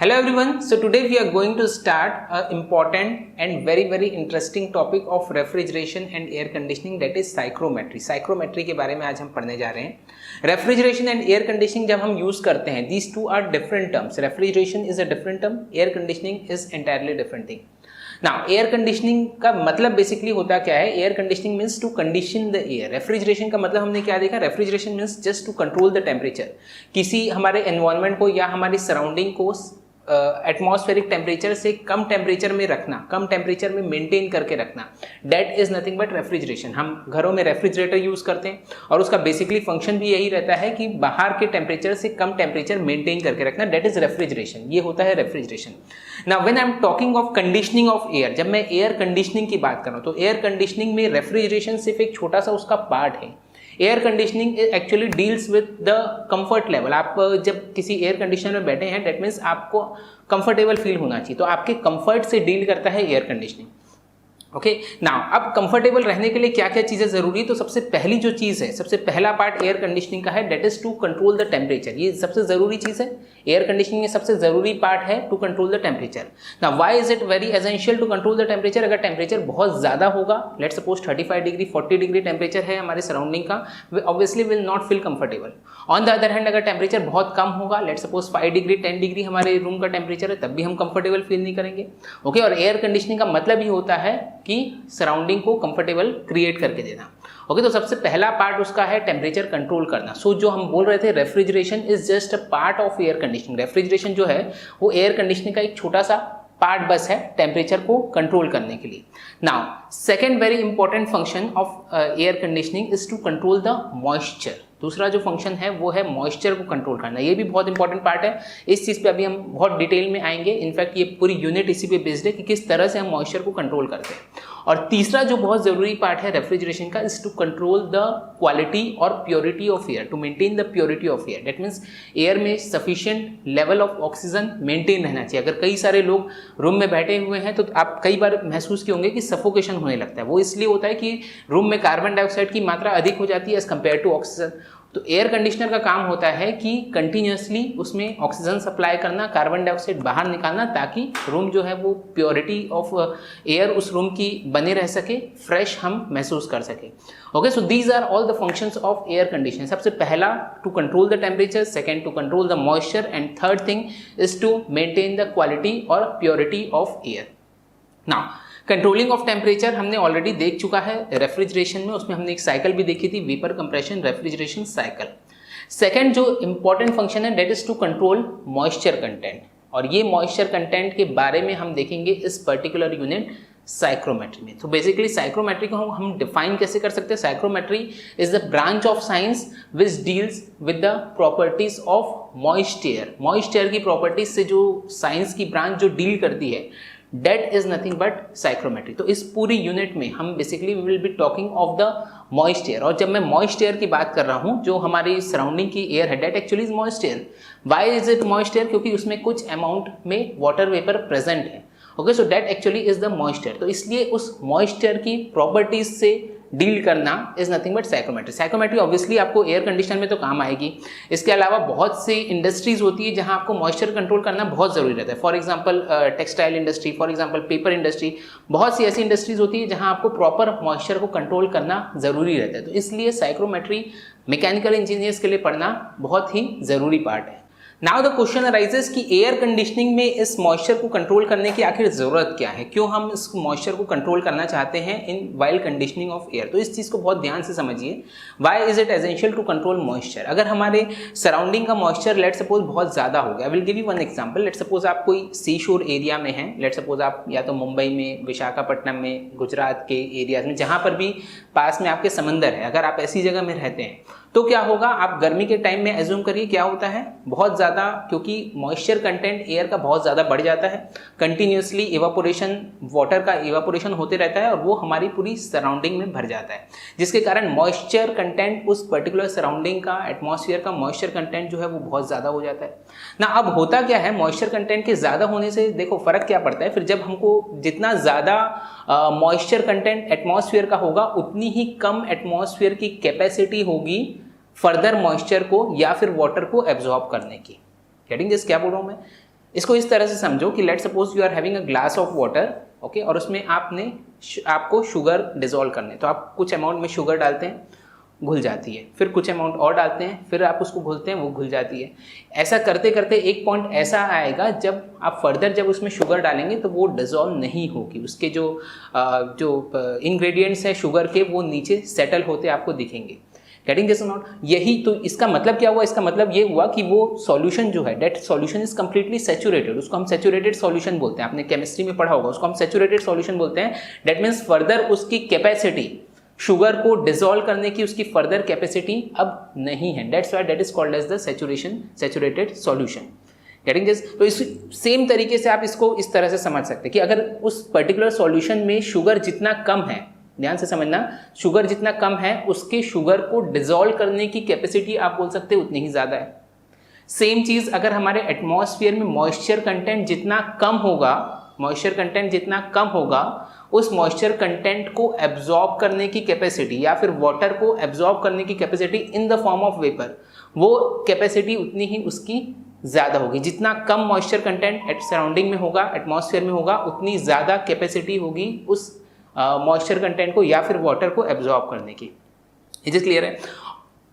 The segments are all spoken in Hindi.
Hello everyone. So today we are going to start an important and very interesting topic of refrigeration and air conditioning, that is psychrometry. Psychrometry के बारे में आज हम पढ़ने जा रहे हैं। रेफ्रिजरेशन एंड एयर कंडीशनिंग जब हम यूज करते हैं, these two are different terms. Refrigeration is a different term, air conditioning is entirely different thing. Now air conditioning का मतलब बेसिकली होता क्या है? Air conditioning means to condition the air. Refrigeration का मतलब हमने क्या देखा? Refrigeration means just to control the temperature, किसी हमारे एनवायरनमेंट को या हमारी सराउंडिंग को एटमॉस्फेरिक टेम्परेचर से कम टेम्परेचर में रखना, कम टेम्परेचर में मेंटेन करके रखना, that is nothing but refrigeration. हम घरों में रेफ्रिजरेटर यूज करते हैं और उसका बेसिकली फंक्शन भी यही रहता है कि बाहर के टेम्परेचर से कम टेम्परेचर मेंटेन करके रखना, दैट इज रेफ्रिजरेशन। ये होता है refrigeration. Now when I am talking of conditioning of air, जब मैं एयर कंडीशनिंग की बात कर रहा हूँ तो एयर कंडीशनिंग में रेफ्रिजरेशन सिर्फ एक छोटा सा उसका पार्ट है। Air conditioning actually deals with the comfort level. आप जब किसी एयर कंडीशनर में बैठे हैं, दैट मीन्स आपको कंफर्टेबल फील होना चाहिए, तो आपके कंफर्ट से डील करता है एयर कंडीशनिंग। ओके, नाउ अब कंफर्टेबल रहने के लिए क्या क्या चीज़ें जरूरी है? तो सबसे पहली जो चीज़ है, सबसे पहला पार्ट एयर कंडीशनिंग का है, that is to control the temperature. ये सबसे जरूरी चीज़ है। एयर कंडीशनिंग में सबसे जरूरी पार्ट है to control the temperature. Now why is it very essential to control the temperature? अगर टेम्परेचर बहुत ज़्यादा होगा, let's suppose 35 degree 40 degree temperature है हमारे सराउंडिंग का, obviously will not feel comfortable. On the other hand अगर टेम्परेचर बहुत कम होगा, लेट्स सपोज 5 डिग्री 10 डिग्री हमारे रूम का टेम्परेचर है, तब भी हम कंफर्टेबल फील नहीं करेंगे। ओके, और एयर कंडीशनिंग का मतलब ही होता है कि सराउंडिंग को कंफर्टेबल क्रिएट करके देना। ओके, तो सबसे पहला पार्ट उसका है टेम्परेचर कंट्रोल करना। सो जो हम बोल रहे थे, refrigeration is just a part of air conditioning. Refrigeration जो है वो एयर कंडीशनिंग का एक छोटा सा पार्ट बस है टेम्परेचर को कंट्रोल करने के लिए। Now second very important function of air conditioning is to control the moisture. दूसरा जो फंक्शन है वो है मॉइस्चर को कंट्रोल करना। ये भी बहुत इंपॉर्टेंट पार्ट है। इस चीज़ पे अभी हम बहुत डिटेल में आएंगे। इनफैक्ट ये पूरी यूनिट इसी पे बेस्ड है कि किस तरह से हम मॉइस्चर को कंट्रोल करते हैं। और तीसरा जो बहुत जरूरी पार्ट है रेफ्रिजरेशन का is to control the quality और purity of air, to maintain the purity of air. That means air में sufficient level of oxygen maintain रहना चाहिए। अगर कई सारे लोग रूम में बैठे हुए हैं तो आप कई बार महसूस किए होंगे कि सफोकेशन होने लगता है। वो इसलिए होता है कि रूम में कार्बन डाइऑक्साइड की मात्रा अधिक हो जाती है एज कम्पेयर टू ऑक्सीजन। तो एयर कंडीशनर का काम होता है कि कंटिन्यूसली उसमें ऑक्सीजन सप्लाई करना, कार्बन डाइऑक्साइड बाहर निकालना, ताकि रूम जो है वो प्योरिटी ऑफ एयर उस रूम की बने रह सके, फ्रेश हम महसूस कर सके। Okay, so these are all the functions of air conditioner. सबसे पहला to control the temperature, second to control the moisture, and third thing is to maintain the quality और purity of air. Now controlling of temperature हमने ऑलरेडी देख चुका है रेफ्रिजरेशन में, उसमें हमने एक साइकिल भी देखी थी, vapour compression refrigeration cycle. Second जो इंपॉर्टेंट फंक्शन है that is to control moisture content, और ये मॉइस्चर कंटेंट के बारे में हम देखेंगे इस पर्टिकुलर यूनिट साइक्रोमेट्री में। तो बेसिकली साइक्रोमेट्री को हम डिफाइन कैसे कर सकते हैं? Psychrometry is the branch of science which deals with the properties of moisture. Moisture की प्रॉपर्टीज से जो साइंस की ब्रांच जो डील करती है, That is nothing but psychrometry। तो इस पूरी यूनिट में हम basically we will be talking of the moisture. और जब मैं मॉइस्चर की बात कर रहा हूँ, जो हमारी सराउंडिंग की एयर है, that actually is moisture. Why is it moisture? क्योंकि उसमें कुछ अमाउंट में वाटर वेपर प्रेजेंट है। Okay, so that actually is the moisture. तो इसलिए उस मॉइस्चर की प्रॉपर्टीज से डील करना is nothing but psychrometry. Psychrometry obviously आपको एयर कंडीशनर में तो काम आएगी। इसके अलावा बहुत सी इंडस्ट्रीज होती है जहां आपको मॉइस्चर कंट्रोल करना बहुत जरूरी रहता है। For example textile industry, for example paper industry, बहुत सी ऐसी इंडस्ट्रीज होती है जहां आपको प्रॉपर मॉइस्चर को कंट्रोल करना जरूरी रहता है। तो इसलिए साइक्रोमेट्री मैकेनिकल इंजीनियर्स के लिए पढ़ना बहुत ही जरूरी पार्ट है। नाउ द क्वेश्चन अराइजेस कि एयर कंडीशनिंग में इस मॉइस्चर को कंट्रोल करने की आखिर जरूरत क्या है? क्यों हम इस मॉइस्चर को कंट्रोल करना चाहते हैं in while conditioning of air? तो इस चीज को बहुत ध्यान से समझिए। Why is it essential to control moisture? अगर हमारे सराउंडिंग का मॉइस्चर लेट सपोज बहुत ज्यादा हो गया, आई will give you one example. Let suppose आप कोई सी शोर एरिया में हैं, लेट सपोज आप या तो मुंबई में, विशाखापट्टनम में, गुजरात के एरियाज में, जहां पर भी पास में आपके समंदर है, अगर आप ऐसी जगह में रहते हैं तो क्या होगा? आप गर्मी के टाइम में एज्यूम करिए क्या होता है, बहुत ज़्यादा, क्योंकि मॉइस्चर कंटेंट एयर का बहुत ज़्यादा बढ़ जाता है, कंटिन्यूसली इवापोरेशन, वाटर का इवापोरेशन होते रहता है और वो हमारी पूरी सराउंडिंग में भर जाता है, जिसके कारण मॉइस्चर कंटेंट उस पर्टिकुलर सराउंडिंग का, एटमॉस्फेयर का मॉइस्चर कंटेंट जो है वो बहुत ज़्यादा हो जाता है ना। अब होता क्या है, मॉइस्चर कंटेंट के ज़्यादा होने से देखो फ़र्क क्या पड़ता है फिर, जब हमको जितना ज़्यादा मॉइस्चर कंटेंट एटमॉस्फेयर का होगा, उतनी ही कम एटमॉस्फेयर की कैपेसिटी होगी फर्दर मॉइस्चर को या फिर वाटर को एब्जॉर्ब करने की। Getting this? क्या बोल रहा हूं मैं? इसको इस तरह से समझो कि let suppose you are having a glass of water, okay, और उसमें आपको शुगर डिजोल्व करने, तो आप कुछ अमाउंट में शुगर डालते हैं, घुल जाती है, फिर कुछ अमाउंट और डालते हैं, फिर आप उसको घुलते हैं, वो घुल जाती है। ऐसा करते करते एक पॉइंट ऐसा आएगा जब आप फर्दर जब उसमें शुगर डालेंगे तो वो डिजोल्व नहीं होगी, उसके जो इंग्रेडिएंट्स हैं शुगर के वो नीचे सेटल होते आपको दिखेंगे। Getting this not? यही तो इसका मतलब क्या हुआ? इसका मतलब ये हुआ कि वो सॉल्यूशन जो है, that solution is completely saturated, उसको हम सैचुरेटेड सॉल्यूशन बोलते हैं, आपने केमिस्ट्री में पढ़ा होगा, उसको हम सैचुरेटेड सॉल्यूशन बोलते हैं। दैट मीन्स फर्दर उसकी कैपेसिटी, शुगर को डिसॉल्व करने की उसकी फर्दर कैपेसिटी अब नहीं है। That's why that is called as the saturated solution. Getting this? तो इस सेम तरीके से आप इसको इस तरह से समझ सकते हैं कि अगर उस पर्टिकुलर सॉल्यूशन में शुगर जितना कम है, ध्यान से समझना, शुगर जितना कम है उसके शुगर को डिसॉल्व करने की कैपेसिटी आप बोल सकते हैं उतनी ही ज़्यादा है। सेम चीज़ अगर हमारे एटमॉस्फेयर में मॉइस्चर कंटेंट जितना कम होगा, मॉइस्चर कंटेंट जितना कम होगा, उस मॉइस्चर कंटेंट को एब्जॉर्ब करने की कैपेसिटी या फिर वाटर को एब्जॉर्ब करने की capacity in the form of vapour, वो कैपेसिटी उतनी ही उसकी ज़्यादा होगी। जितना कम मॉइस्चर कंटेंट एट सराउंडिंग में होगा, एटमॉस्फेयर में होगा, उतनी ज़्यादा कैपेसिटी होगी उस मॉइस्चर कंटेंट को या फिर वाटर को एब्जॉर्ब करने की। इज इट क्लियर है?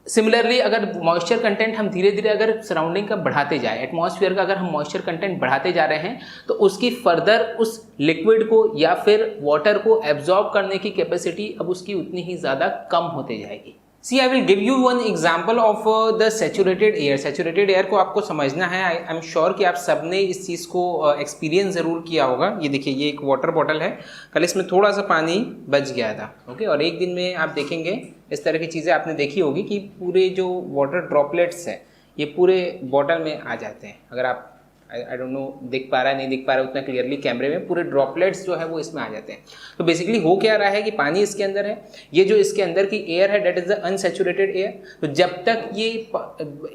सिमिलरली अगर मॉइस्चर कंटेंट हम धीरे धीरे अगर सराउंडिंग का बढ़ाते जाए, एटमॉस्फेयर का अगर हम मॉइस्चर कंटेंट बढ़ाते जा रहे हैं, तो उसकी फर्दर उस लिक्विड को या फिर वाटर को एब्जॉर्ब करने की कैपेसिटी अब उसकी उतनी ही ज़्यादा कम होते जाएगी। See I will give you one example of the saturated air. Saturated air को आपको समझना है, आई एम श्योर कि आप सबने इस चीज़ को एक्सपीरियंस ज़रूर किया होगा। ये देखिए, ये एक वाटर बॉटल है, कल इसमें थोड़ा सा पानी बच गया था, ओके, और एक दिन में आप देखेंगे इस तरह की चीज़ें आपने देखी होगी कि पूरे जो वाटर ड्रॉपलेट्स हैं ये पूरे बॉटल में आ जाते हैं। अगर आप आई डोंट नो दिख पा रहा है नहीं दिख पा रहा है उतना क्लियरली कैमरे में, पूरे ड्रॉपलेट्स जो है वो इसमें आ जाते हैं। तो बेसिकली हो क्या रहा है कि पानी इसके अंदर है, ये जो इसके अंदर की एयर है that is the unsaturated air. तो जब तक ये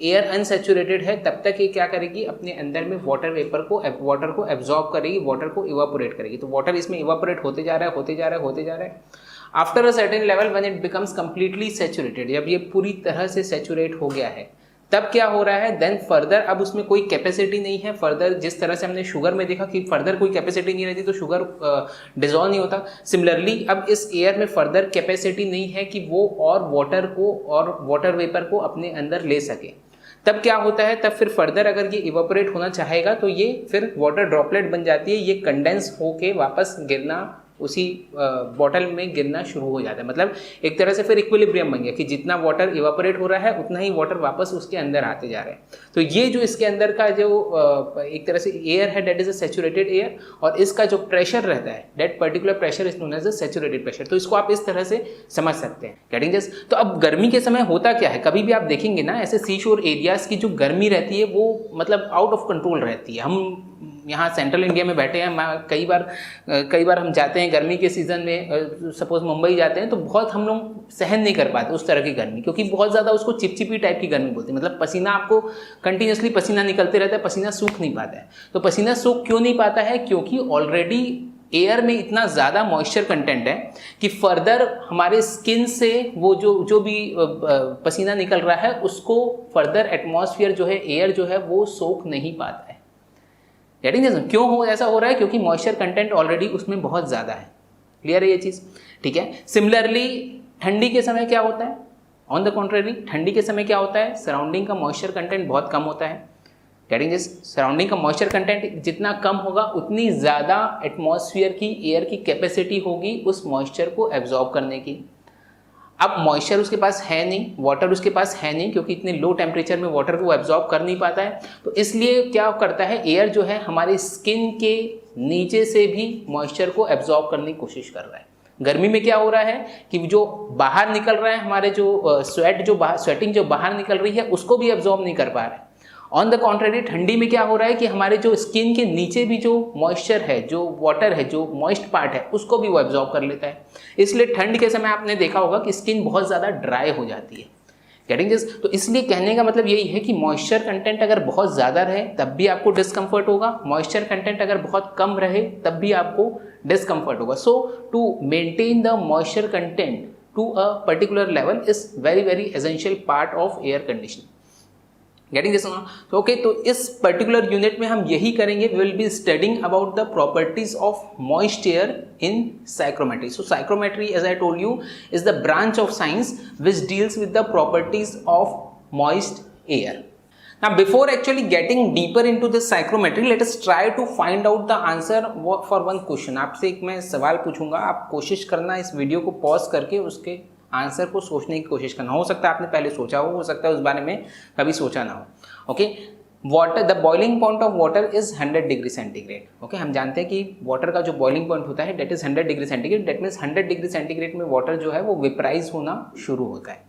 एयर अनसैचुरेटेड है तब तक ये क्या करेगी, अपने अंदर में वाटर को एब्जॉर्ब करेगी, वाटर को इवापोरेट करेगी। तो वाटर इसमें इवापोरेट होते जा रहा है। After a certain level when it becomes completely saturated, जब ये पूरी तरह से सैचुरेट हो गया है तब क्या हो रहा है, देन फर्दर अब उसमें कोई कैपेसिटी नहीं है। फर्दर जिस तरह से हमने शुगर में देखा कि फर्दर कोई कैपेसिटी नहीं रहती तो शुगर डिजॉल्व नहीं होता, सिमिलरली अब इस एयर में फर्दर कैपेसिटी नहीं है कि वो और वाटर को और वाटर वेपर को अपने अंदर ले सके। तब क्या होता है, तब फिर फर्दर अगर ये इवापोरेट होना चाहेगा तो ये फिर वाटर ड्रॉपलेट बन जाती है, ये कंडेंस होके वापस गिरना, उसी बॉटल में गिरना शुरू हो जाता है। मतलब एक तरह से फिर इक्विलिब्रियम बन गया कि जितना वाटर इवापोरेट हो रहा है उतना ही वाटर वापस उसके अंदर आते जा रहे हैं। तो ये जो इसके अंदर का जो एक तरह से एयर है that is a saturated air, और इसका जो प्रेशर रहता है that particular pressure is known as a saturated pressure. तो इसको आप इस तरह से समझ सकते हैं। Getting this? तो अब गर्मी के समय होता क्या है, कभी भी आप देखेंगे ना ऐसे सी शोर एरियाज की जो गर्मी रहती है वो मतलब आउट ऑफ कंट्रोल रहती है। हम यहाँ सेंट्रल इंडिया में बैठे हैं, कई बार हम जाते हैं गर्मी के सीज़न में, सपोज मुंबई जाते हैं तो बहुत हम लोग सहन नहीं कर पाते उस तरह की गर्मी, क्योंकि बहुत ज़्यादा उसको चिपचिपी टाइप की गर्मी बोलते हैं। मतलब पसीना, आपको कंटिन्यूसली पसीना निकलते रहता है, पसीना सूख नहीं पाता है। तो पसीना सूख क्यों नहीं पाता है, क्योंकि ऑलरेडी एयर में इतना ज़्यादा मॉइस्चर कंटेंट है कि फर्दर हमारे स्किन से वो जो भी पसीना निकल रहा है उसको फर्दर एटमॉस्फेयर जो है, एयर जो है वो सोख नहीं पाता है। Getting this? क्यों हो ऐसा हो रहा है, क्योंकि मॉइस्चर कंटेंट ऑलरेडी उसमें बहुत ज़्यादा है। क्लियर है ये चीज़? ठीक है। सिमिलरली ठंडी के समय क्या होता है, ऑन द कॉन्ट्रेरी ठंडी के समय क्या होता है, सराउंडिंग का मॉइस्चर कंटेंट बहुत कम होता है। Getting this? सराउंडिंग का मॉइस्चर कंटेंट जितना कम होगा उतनी ज़्यादा एटमॉस्फेयर की, एयर की कैपेसिटी होगी उस मॉइस्चर को एब्जॉर्ब करने की। अब मॉइस्चर उसके पास है नहीं, वाटर उसके पास है नहीं, क्योंकि इतने लो टेम्परेचर में वाटर को एब्जॉर्ब कर नहीं पाता है। तो इसलिए क्या करता है, एयर जो है हमारी स्किन के नीचे से भी मॉइस्चर को एब्जॉर्ब करने की कोशिश कर रहा है। गर्मी में क्या हो रहा है कि जो बाहर निकल रहा है, हमारे जो स्वेटिंग जो बाहर निकल रही है उसको भी एब्जॉर्ब नहीं कर पा रहा है। ऑन द कॉन्ट्रेरी ठंडी में क्या हो रहा है कि हमारे जो स्किन के नीचे भी जो मॉइस्चर है, जो वाटर है, जो मॉइस्ट पार्ट है, उसको भी वो एब्जॉर्ब कर लेता है। इसलिए ठंड के समय आपने देखा होगा कि स्किन बहुत ज़्यादा ड्राई हो जाती है। Getting this? तो इसलिए कहने का मतलब यही है कि मॉइस्चर कंटेंट अगर बहुत ज़्यादा रहे तब भी आपको डिस्कम्फर्ट होगा, मॉइस्चर कंटेंट अगर बहुत कम रहे तब भी आपको डिस्कम्फर्ट होगा। So to maintain the moisture content to a particular level is very very essential part of air conditioning. Getting this? Okay, तो इस पर्टिकुलर यूनिट में हम यही करेंगे, we will be studying about the properties of moist air in psychrometry. So psychrometry, as I told you, is the branch of science which deals with the properties of moist air. Now before actually getting deeper into this psychrometry, let us try to find out the answer for one question. आपसे एक मैं सवाल पूछूंगा, आप कोशिश करना इस वीडियो को पॉज करके उसके आंसर को सोचने की कोशिश करना. हो सकता है आपने पहले सोचा हो सकता है उस बारे में कभी सोचा ना हो. Okay, water, the boiling point of water is 100 degree centigrade. Okay, हम जानते हैं कि वाटर का जो बॉइलिंग पॉइंट होता है that is 100 degree centigrade. That means 100 degree centigrade में वाटर जो है वो वेपराइज होना शुरू होता है.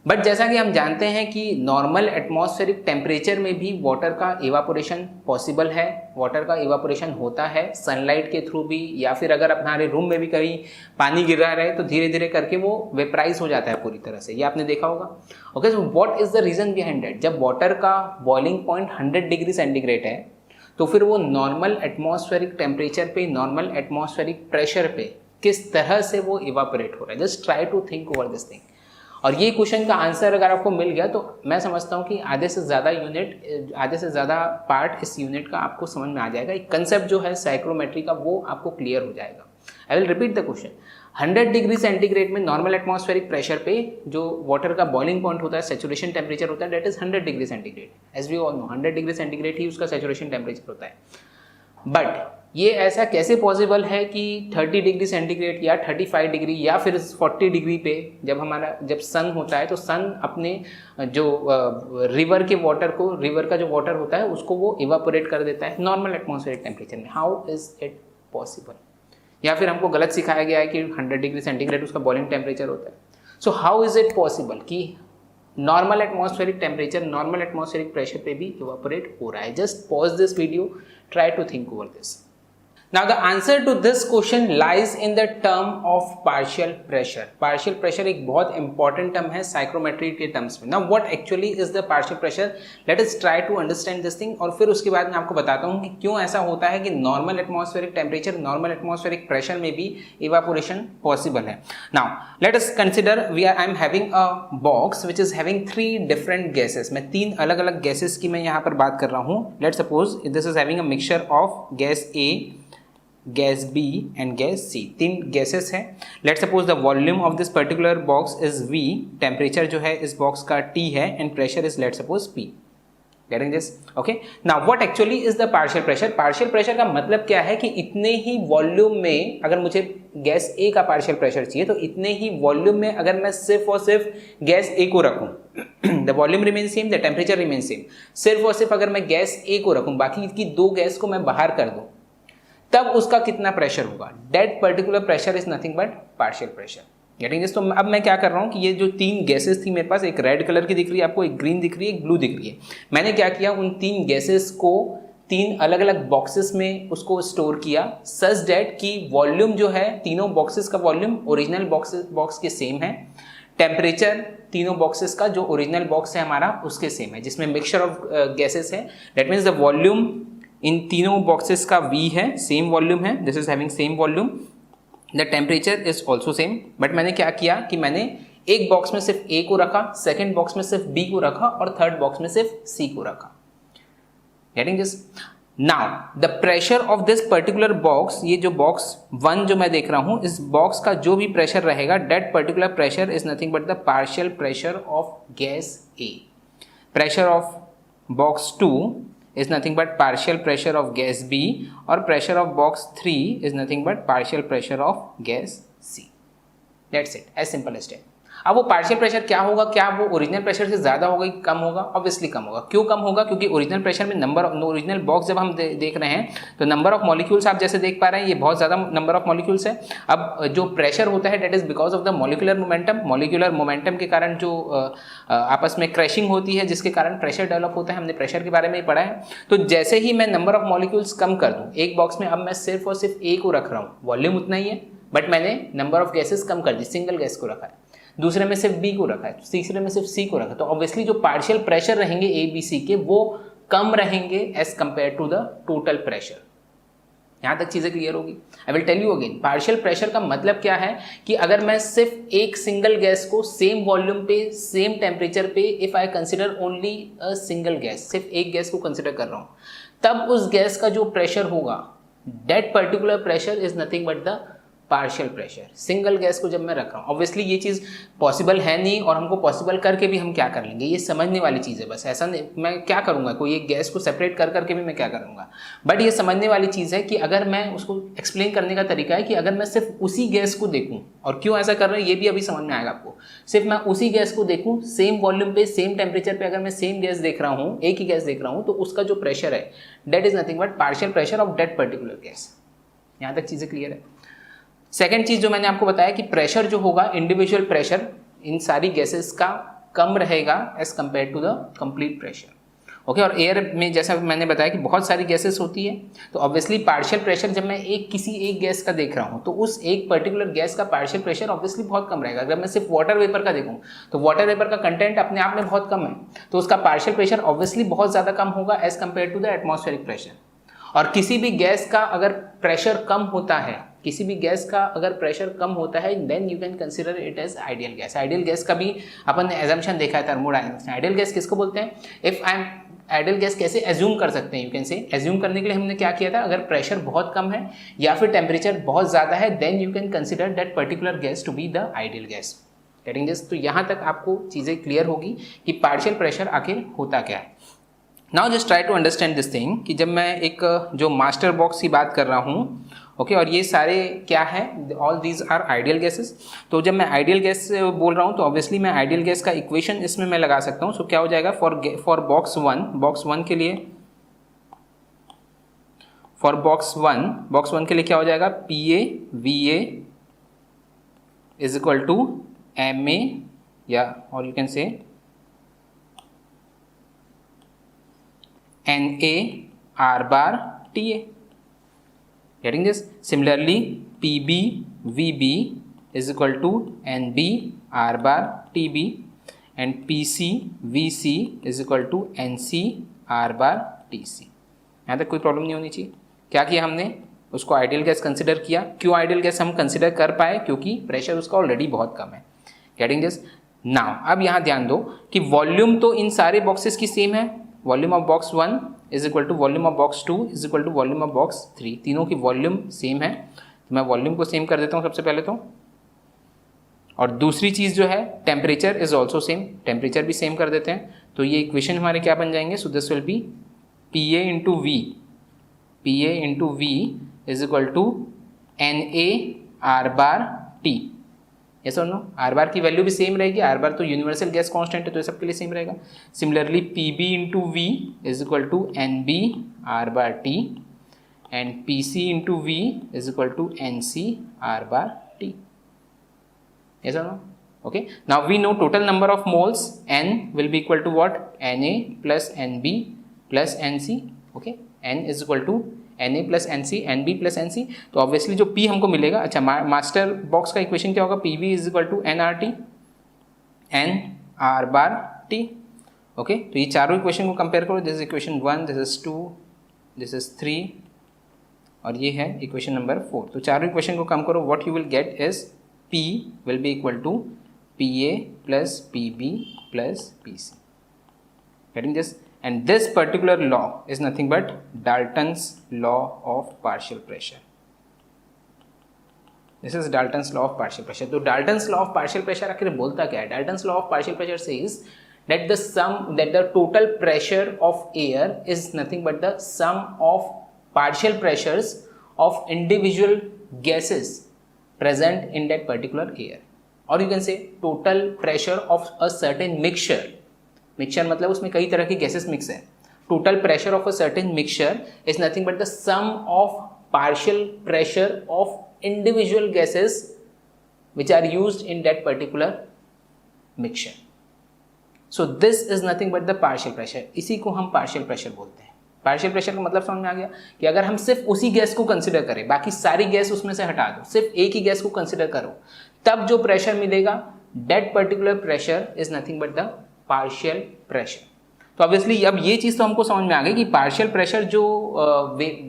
बट जैसा कि हम जानते हैं कि नॉर्मल एटमॉस्फेरिक टेम्परेचर में भी वाटर का इवापोरेशन पॉसिबल है. वाटर का इवापोरेशन होता है सनलाइट के थ्रू भी, या फिर अगर हमारे रूम में भी कहीं पानी गिर रहा है तो धीरे धीरे करके वो वेपराइज हो जाता है पूरी तरह से. ये आपने देखा होगा. Okay, so what is the reason behind it? जब वाटर का बॉइलिंग पॉइंट 100 डिग्री सेंटीग्रेड है तो फिर वो नॉर्मल एटमॉस्फेरिक टेम्परेचर पे, नॉर्मल एटमॉस्फेरिक प्रेशर पे किस तरह से वो इवापोरेट हो रहा है. Just try to think over this thing. और ये क्वेश्चन का आंसर अगर आपको मिल गया तो मैं समझता हूँ कि आधे से ज़्यादा पार्ट इस यूनिट का आपको समझ में आ जाएगा. एक कंसेप्ट जो है साइक्रोमेट्री का वो आपको क्लियर हो जाएगा. I will repeat the question. 100 degree centigrade में नॉर्मल एटमॉस्फेरिक प्रेशर पे जो वाटर का बॉइलिंग पॉइंट होता है, सैचुरेशन टेम्परेचर होता है, that is 100 degree centigrade. As we all know 100 degree centigrade ही उसका सैचुरेशन टेम्परेचर होता है. बट ये ऐसा कैसे पॉसिबल है कि 30 डिग्री सेंटीग्रेड या 35 डिग्री या फिर 40 डिग्री पे जब सन होता है तो सन अपने जो रिवर के वाटर को, रिवर का जो वाटर होता है उसको वो इवापोरेट कर देता है नॉर्मल एटमॉस्फेरिक टेम्परेचर में. How is it possible? या फिर हमको गलत सिखाया गया है कि 100 डिग्री सेंटीग्रेड उसका बॉइलिंग टेम्परेचर होता है. So how is it possible कि normal atmospheric temperature, normal atmospheric pressure पे भी इवापोरेट हो रहा है? Just pause this video, try to think over this. Now the answer to this question lies in the term of partial pressure. Partial pressure एक बहुत important term है साइक्रोमेट्री के terms में. Now what actually is the partial pressure? Let us try to understand this thing. और फिर उसके बाद मैं आपको बताता हूँ कि क्यों ऐसा होता है कि normal atmospheric temperature, normal atmospheric pressure में भी इवापोरेशन पॉसिबल है. Now let us consider I am having a box which is having 3 different gases. मैं 3 अलग अलग gases की मैं यहाँ पर बात कर रहा हूँ. Let's suppose this is having a mixture of gas A, gas B and gas C. 3 gases हैं. Let's suppose the volume of this particular box is V, temperature जो है इस बॉक्स का T है and pressure is let's suppose P. Getting this? Okay, now what actually is the partial pressure? Partial pressure का मतलब क्या है कि इतने ही वॉल्यूम में अगर मुझे गैस A का पार्शियल प्रेशर चाहिए तो इतने ही वॉल्यूम में अगर मैं सिर्फ और सिर्फ गैस A को रखूं, the volume remain same, the temperature remain same, सिर्फ और सिर्फ अगर मैं गैस A को रखूं, बाकी की 2 गैस को मैं बाहर कर दूं, तब उसका कितना प्रेशर होगा? That particular pressure is nothing but partial pressure. Getting this? तो अब मैं क्या कर रहा हूँ कि ये जो 3 गैसेस थी मेरे पास, एक रेड कलर की दिख रही है आपको, एक ग्रीन दिख रही है, एक ब्लू दिख रही है. मैंने क्या किया, उन 3 गैसेस को 3 अलग अलग बॉक्सेस में उसको स्टोर किया सच दैट कि वॉल्यूम जो है, तीनों बॉक्सेस का वॉल्यूम ओरिजिनल बॉक्स के सेम है, टेम्परेचर तीनों बॉक्सेस का जो ओरिजिनल बॉक्स है हमारा उसके सेम है, जिसमें मिक्सचर ऑफ गैसेस है. दैट मीन्स द वॉल्यूम इन तीनों बॉक्सेस का V है, सेम वॉल्यूम है, this is having same volume, the temperature is also same. But मैंने क्या किया कि मैंने एक बॉक्स में सिर्फ A को रखा, सेकेंड बॉक्स में सिर्फ B को रखा और थर्ड बॉक्स में सिर्फ C को रखा. Getting this? Now the pressure of this particular box, ये जो बॉक्स 1 जो मैं देख रहा हूं, इस बॉक्स का जो भी प्रेशर रहेगा, that particular pressure is nothing but the partial pressure of gas A. Pressure of box 2 is nothing but partial pressure of gas B और pressure of box 3 is nothing but partial pressure of gas C. That's it, as simple as that. अब वो पार्शियल प्रेशर क्या होगा? क्या वो ओरिजिनल प्रेशर से ज़्यादा होगा कि कम होगा? ऑब्वियसली कम होगा. क्यों कम होगा? क्योंकि ओरिजिनल प्रेशर में ओरिजिनल बॉक्स जब हम देख रहे हैं तो नंबर ऑफ मॉलिक्यूल्स आप जैसे देख पा रहे हैं, ये बहुत ज़्यादा नंबर ऑफ मॉलिक्यूल्स है. अब जो प्रेशर होता है that is because of the molecular momentum. Molecular momentum के कारण जो आपस में क्रैशिंग होती है, जिसके कारण प्रेशर डेवलप होता है. हमने प्रेशर के बारे में ही पढ़ा है. तो जैसे ही मैं नंबर ऑफ मॉलिक्यूल्स कम कर दूँ एक बॉक्स में, अब मैं सिर्फ और सिर्फ A को रख रहा हूँ, वॉल्यूम उतना ही है बट मैंने नंबर ऑफ गैसेस कम कर दी, सिंगल गैस को रखा है. दूसरे में सिर्फ B को रखा है, तीसरे में सिर्फ C को रखा है. तो ऑब्वियसली जो पार्शियल प्रेशर रहेंगे A B C के वो कम रहेंगे as compare to the total pressure. यहाँ तक चीज़ें क्लियर होगी। I will tell you again, partial pressure का मतलब क्या है कि अगर मैं सिर्फ एक सिंगल गैस को सेम वॉल्यूम पे सेम टेम्परेचर पे, if I consider only a single gas, सिर्फ एक गैस को कंसिडर कर रहा हूँ, तब उस गैस का जो प्रेशर होगा, that particular pressure is nothing but the partial pressure. Single gas को जब मैं रख रहा हूँ, ऑब्वियसली ये चीज़ पॉसिबल है नहीं, और हमको पॉसिबल करके भी हम क्या कर लेंगे, ये समझने वाली चीज़ है बस। ऐसा नहीं मैं क्या करूँगा, कोई एक गैस को सेपरेट कर करके भी मैं क्या करूँगा, बट ये समझने वाली चीज़ है कि अगर मैं उसको एक्सप्लेन करने का तरीका है कि अगर मैं सिर्फ उसी गैस को देखूँ, और क्यों ऐसा कर रहे हैं ये भी अभी समझ में आएगा आपको। सिर्फ मैं उसी गैस को देखूँ, सेम वॉल्यूम पे सेम टेम्परेचर पे, अगर मैं सेम गैस देख रहा हूँ, एक ही गैस देख रहा हूँ, तो उसका जो प्रेशर है that is nothing but partial pressure of that particular gas. यहाँ तक चीज़ें क्लियर है। सेकेंड चीज जो मैंने आपको बताया कि प्रेशर जो होगा, इंडिविजुअल प्रेशर इन सारी गैसेस का कम रहेगा as compare to the complete pressure. Okay, और एयर में जैसा मैंने बताया कि बहुत सारी गैसेस होती है, तो ऑब्वियसली पार्शियल प्रेशर जब मैं किसी एक गैस का देख रहा हूँ, तो उस एक पर्टिकुलर गैस का पार्शियल प्रेशर ऑब्वियसली बहुत कम रहेगा। अगर मैं सिर्फ वाटर वेपर का देखूँ, तो वाटर वेपर का कंटेंट अपने आप में बहुत कम है, तो उसका पार्शियल प्रेशर ऑब्वियसली बहुत ज़्यादा कम होगा as compare to the atmospheric pressure. और किसी भी गैस का अगर प्रेशर कम होता है, किसी भी गैस का अगर प्रेशर कम होता है, then you can consider it as ideal gas. Ideal gas का भी अपन ने एजम्पशन देखा है थर्मोडायनेमिक्स में। आइडियल गैस किसको बोलते हैं? If I am ideal gas कैसे एज्यूम कर सकते हैं, यू कैन से एज्यूम करने के लिए हमने क्या किया था, अगर प्रेशर बहुत कम है या फिर टेम्परेचर बहुत ज़्यादा है, then you can consider that particular gas to be the ideal gas. Getting this? तो यहाँ तक आपको चीज़ें क्लियर होगी कि पार्शियल प्रेशर आखिर होता क्या है। Now just try to understand this thing कि जब मैं एक जो मास्टर बॉक्स की बात कर रहा हूँ, ओके, और ये सारे क्या है, all these are ideal gases. तो जब मैं आइडियल गैस बोल रहा हूँ, तो ऑब्वियसली मैं आइडियल गैस का इक्वेशन इसमें मैं लगा सकता हूँ। सो क्या हो जाएगा, फॉर बॉक्स वन के लिए, फॉर बॉक्स वन के लिए क्या हो जाएगा, PA VA is equal to MA, या और you can say NA R bar TA। Getting this? Similarly, PB VB is equal to NB R bar TB, and PC VC is equal to NC R bar TC। यहाँ तक कोई प्रॉब्लम नहीं होनी चाहिए। क्या किया हमने, उसको आइडियल गैस कंसिडर किया। क्यों आइडियल गैस हम कंसिडर कर पाए? क्योंकि प्रेशर उसका ऑलरेडी बहुत कम है। Getting this? नाउ अब यहाँ ध्यान दो कि वॉल्यूम तो इन सारे बॉक्सेस की सेम है। Volume of box 1 is equal to volume of box 2 is equal to volume of box 3। तीनों की वॉल्यूम सेम है, तो मैं वॉल्यूम को सेम कर देता हूँ सबसे पहले तो। और दूसरी चीज़ जो है, temperature is also same, temperature भी सेम कर देते हैं। तो ये इक्वेशन हमारे क्या बन जाएंगे, so this will be PA into V is equal to NA R bar T। Yes और नो? R बार की वैल्यू भी सेम रहेगी, R बार तो यूनिवर्सल गैस कांस्टेंट है, तो ये सबके लिए सेम रहेगा। Similarly PB into V is equal to NB R bar T, and PC into V is equal to NC R bar T। Yes और no? Okay, now we know total number of moles N will be equal to what, NA plus NB plus NC। Okay, N is equal to NA plus NC, NB plus NC। तो ऑब्वियसली जो P हमको मिलेगा, अच्छा मास्टर बॉक्स का इक्वेशन क्या होगा, PV is equal to NRT N R bar T। ओके, तो ये चारों इक्वेशन को कंपेयर करो। This is equation 1, this is 2, this is 3, और ये है इक्वेशन नंबर 4। तो चारों इक्वेशन को कम करो, what you will get is P will be equal to PA plus PB plus PC। Getting this? And this particular law is nothing but Dalton's law of partial pressure. This is Dalton's law of partial pressure. तो Dalton's law of partial pressure आखिर बोलता क्या है? Dalton's law of partial pressure says that the total pressure of air is nothing but the sum of partial pressures of individual gases present in that particular air, or you can say total pressure of a certain mixture। Mixture मतलब उसमें कई तरह की गैसेस मिक्स है। Total pressure of a certain mixture is nothing but the sum of partial pressure of individual gases which are used in that particular mixture. So this is nothing but the partial pressure. इसी को हम पार्शियल प्रेशर बोलते हैं। पार्शियल प्रेशर का मतलब समझ में आ गया कि अगर हम सिर्फ उसी गैस को कंसिडर करें, बाकी सारी गैस उसमें से हटा दो, सिर्फ एक ही गैस को कंसिडर करो, तब जो प्रेशर मिलेगा that particular pressure is nothing but the partial pressure. तो ऑब्वियसली अब ये चीज़ तो हमको समझ में आ गई कि पार्शियल प्रेशर जो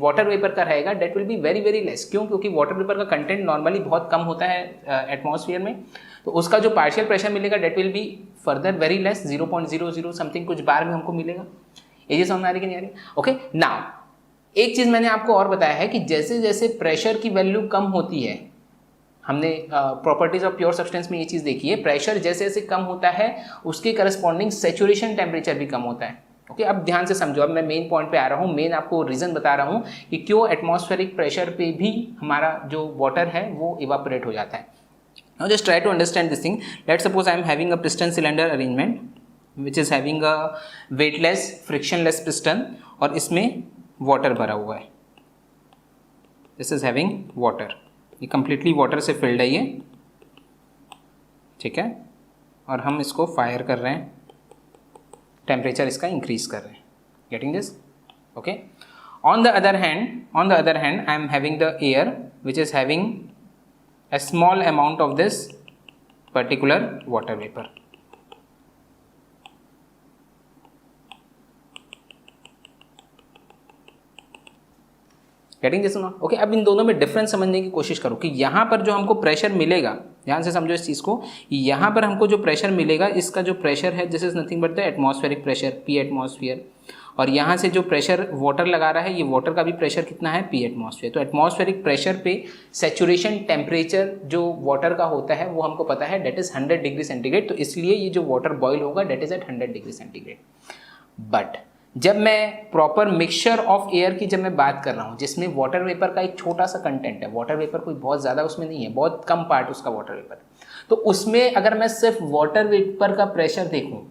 वाटर वेपर का रहेगा that will be very very less. क्यों? क्योंकि वाटर वेपर का कंटेंट नॉर्मली बहुत कम होता है एटमॉस्फेयर में, तो उसका जो पार्शियल प्रेशर मिलेगा that will be further very less, 0.00 something कुछ बार में हमको मिलेगा। ये चीज़ समझ आ रही कि नहीं आ रही? ओके, नाउ एक चीज़ मैंने आपको और बताया है कि जैसे जैसे प्रेशर की वैल्यू कम होती है, हमने प्रॉपर्टीज ऑफ प्योर सब्सटेंस में ये चीज़ देखी है, प्रेशर जैसे जैसे कम होता है उसके करस्पॉन्डिंग सैचुरेशन टेम्परेचर भी कम होता है। ओके, अब ध्यान से समझो, अब मैं मेन पॉइंट पे आ रहा हूँ, मेन आपको रीज़न बता रहा हूँ कि क्यों एटमॉस्फेरिक प्रेशर पे भी हमारा जो वाटर है वो इवापोरेट हो जाता है। Now just try to understand this thing. Let's suppose I am having a piston cylinder arrangement which is having a weightless frictionless piston और इसमें water भरा हुआ है। This is having water. ये completely water से filled है ये, ठीक है, और हम इसको फायर कर रहे हैं, टेम्परेचर इसका इंक्रीज कर रहे हैं। Getting this? Okay. On the other hand, I am having the air which is having a small amount of this particular water vapor. Getting this now? Okay, अब इन दोनों में डिफरेंस समझने की कोशिश करो कि यहाँ पर जो हमको प्रेशर मिलेगा, ध्यान से समझो इस चीज़ को, यहाँ पर हमको जो प्रेशर मिलेगा, इसका जो प्रेशर है this is nothing but the atmospheric pressure, P atmosphere, और यहाँ से जो प्रेशर वाटर लगा रहा है, ये वाटर का भी प्रेशर कितना है, पी एटमॉस्फेयर। तो एटमॉस्फेरिक प्रेशर पे सैचुरेशन टेम्परेचर जो वाटर का होता है वो हमको पता है, डेट इज़ 100 डिग्री सेंटीग्रेड। तो इसलिए ये जो वाटर बॉयल होगा that is at 100 degree centigrade. But जब मैं प्रॉपर मिक्सचर ऑफ एयर की जब मैं बात कर रहा हूँ, जिसमें वाटर वेपर का एक छोटा सा कंटेंट है, वाटर वेपर कोई बहुत ज़्यादा उसमें नहीं है, बहुत कम पार्ट उसका वाटर वेपर, तो उसमें अगर मैं सिर्फ वाटर वेपर का प्रेशर देखूँ,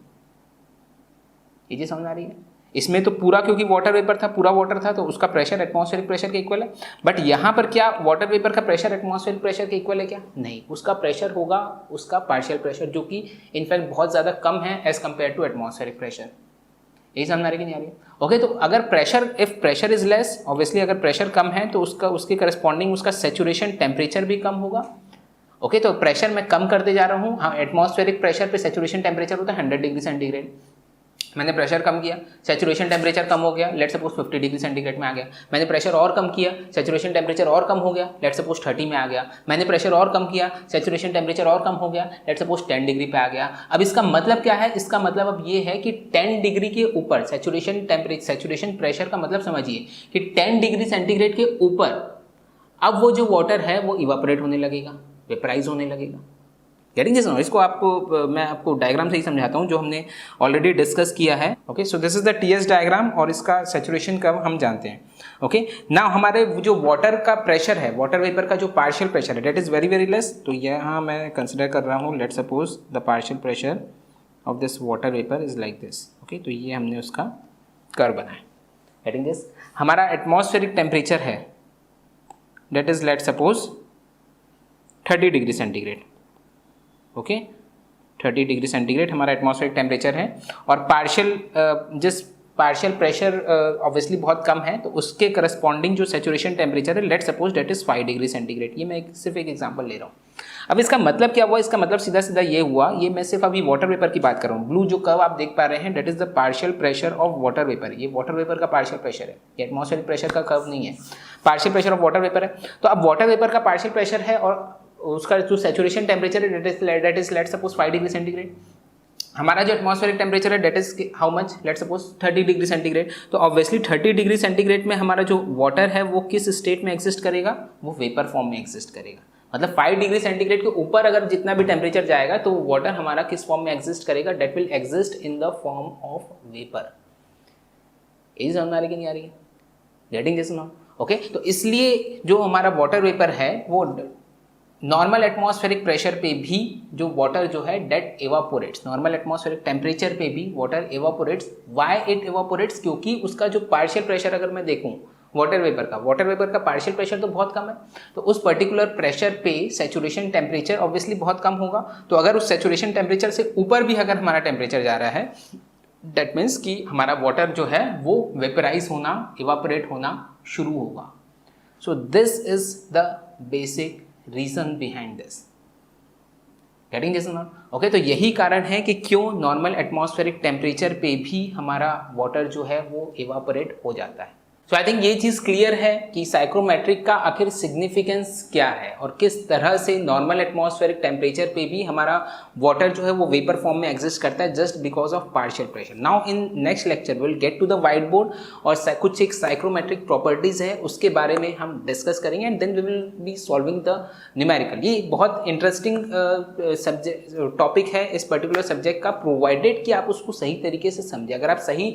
ये चीज़ समझ आ रही है? इसमें तो पूरा, क्योंकि वाटर वेपर था, पूरा वाटर था, तो उसका प्रेशर एटमॉस्फेरिक प्रेशर के इक्वल है। बट यहाँ पर क्या वाटर वेपर का प्रेशर एटमॉस्फेरिक प्रेशर के इक्वल है क्या? नहीं, उसका प्रेशर होगा उसका पार्शियल प्रेशर, जो कि इनफैक्ट बहुत ज़्यादा कम है as compare to atmospheric pressure. यही समझ आ रही कि नहीं आ रही? ओके, तो अगर pressure, if pressure is less, obviously अगर प्रेशर कम है तो उसके करस्पॉन्डिंग उसका सैचुरेशन टेम्परेचर भी कम होगा। ओके, तो प्रेशर मैं कम करते जा रहा हूँ। हाँ, एटमॉस्फेरिक प्रेशर पे सैचुरेशन टेम्परेचर होता है 100 डिग्री सेंटीग्रेड, मैंने प्रेशर कम किया, सैचुरेशन टेम्परेचर कम हो गया, लेट सपोज 50 डिग्री सेंटीग्रेड में आ गया। मैंने प्रेशर और कम किया, सैचुरेशन टेम्परेचर और कम हो गया, लेट सपोज 30 में आ गया। मैंने प्रेशर और कम किया, सैचुरेशन टेम्परेचर और कम हो गया, लेट सपोज 10 डिग्री पे आ गया। अब इसका मतलब क्या है? इसका मतलब अब ये है कि 10 डिग्री के ऊपर सैचुरेशन टेम्परेचर, सैचुरेशन प्रेशर का मतलब समझिए कि 10 डिग्री सेंटीग्रेड के ऊपर अब वो जो वाटर है वो इवापोरेट होने लगेगा, वेपराइज होने लगेगा। Getting this? इसको आपको मैं आपको डायग्राम से ही समझाता हूँ जो हमने ऑलरेडी डिस्कस किया है। Okay, so this is the TS diagram और इसका सैचुरेशन कर्व हम जानते हैं। ओके, नाउ हमारे जो वाटर का प्रेशर है, वाटर वेपर का जो पार्शियल प्रेशर है, that is very very less. तो यहाँ मैं कंसिडर कर रहा हूँ, let suppose the partial pressure of this water vapour is like this. Okay, तो ये हमने उसका कर्व बनाया। Getting this? हमारा एटमॉस्फेरिक टेम्परेचर है, that is let suppose 30 degree centigrade. Okay, 30 degree centigrade हमारा एटमॉस्फेरिक टेम्परेचर है, और जिस पार्शियल प्रेशर ऑब्वियसली बहुत कम है, तो उसके करस्पॉन्डिंग जो सैचुरेशन टेम्परेचर है, let suppose date is 5 degree centigrade. ये मैं सिर्फ एक एग्जांपल ले रहा हूँ। अब इसका मतलब क्या हुआ? इसका मतलब सीधा सीधा ये हुआ, ये मैं सिर्फ अभी वाटर वेपर की बात कर रहा हूँ। ब्लू जो कर्व आप देख पा रहे हैं, that is the partial pressure of water vapour. ये वाटर वेपर का पार्शियल प्रेशर है, ये एटमॉस्फेरिक प्रेशर का कर्व नहीं है, partial pressure of water vapour है। तो अब वाटर वेपर का पार्शियल प्रेशर है और उसका जो सैचुरेशन टेम्परेचर है that is let suppose 5 degree centigrade. हमारा जो एटमॉस्फेरिक टेम्परेचर है that is how much? Let suppose 30 degree centigrade. तो ऑब्वियसली 30 डिग्री सेंटीग्रेड में हमारा जो वाटर है वो किस स्टेट में एग्जिस्ट करेगा? वो वेपर फॉर्म में एग्जिस्ट करेगा। मतलब 5 डिग्री सेंटीग्रेड के ऊपर अगर जितना भी टेम्परेचर जाएगा तो वाटर हमारा किस फॉर्म में एग्जिस्ट करेगा? That will exist in the form of vapour. यही समझ आ रही कि नहीं आ रही है? Getting this now? ओके, तो इसलिए जो हमारा वाटर वेपर है वो नॉर्मल एटमॉस्फेरिक प्रेशर पे भी जो वाटर जो है that evaporates, normal atmospheric temperature पे भी water evaporates. Why it evaporates? क्योंकि उसका जो पार्शियल प्रेशर अगर मैं देखूं वाटर वेपर का पार्शियल प्रेशर तो बहुत कम है, तो उस पर्टिकुलर प्रेशर पे सैचुरेशन टेम्परेचर ऑब्वियसली बहुत कम होगा। तो अगर उस सैचुरेशन टेम्परेचर से ऊपर भी अगर हमारा टेम्परेचर जा रहा है, डेट मीन्स कि हमारा वाटर जो है वो वेपराइज होना, इवापोरेट होना शुरू होगा। सो this is the basic reason behind this. Getting this not? Okay, तो यही कारण है कि क्यों नॉर्मल एटमॉस्फेरिक टेम्परेचर पे भी हमारा वाटर जो है वो इवापोरेट हो जाता है। सो आई थिंक ये चीज़ क्लियर है कि साइक्रोमेट्रिक का आखिर सिग्निफिकेंस क्या है और किस तरह से नॉर्मल एटमॉस्फेरिक टेम्परेचर पे भी हमारा वाटर जो है वो वेपर फॉर्म में एग्जिस्ट करता है just because of partial pressure. Now in next lecture will get to the white board और कुछ एक साइक्रोमेट्रिक प्रॉपर्टीज है उसके बारे में हम डिस्कस करेंगे and then we will be solving the numerical. ये बहुत इंटरेस्टिंग सब्जेक्ट टॉपिक है इस पर्टिकुलर सब्जेक्ट का, प्रोवाइडेड कि आप उसको सही तरीके से समझे। अगर आप सही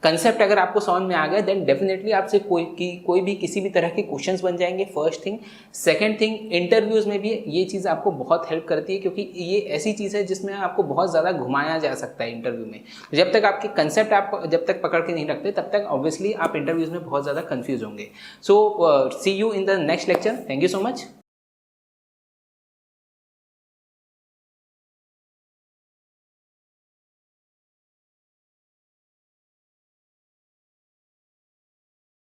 कंसेप्ट अगर आपको समझ में आ गया देन डेफिनेटली आपसे कोई भी किसी भी तरह के क्वेश्चंस बन जाएंगे, first thing. Second thing, interviews में भी ये चीज़ आपको बहुत हेल्प करती है क्योंकि ये ऐसी चीज़ है जिसमें आपको बहुत ज़्यादा घुमाया जा सकता है इंटरव्यू में। जब तक आपके कंसेप्ट आप जब तक पकड़ के नहीं रखते तब तक ऑब्वियसली आप इंटरव्यूज में बहुत ज़्यादा कन्फ्यूज होंगे। So see you in the next lecture. Thank you so much.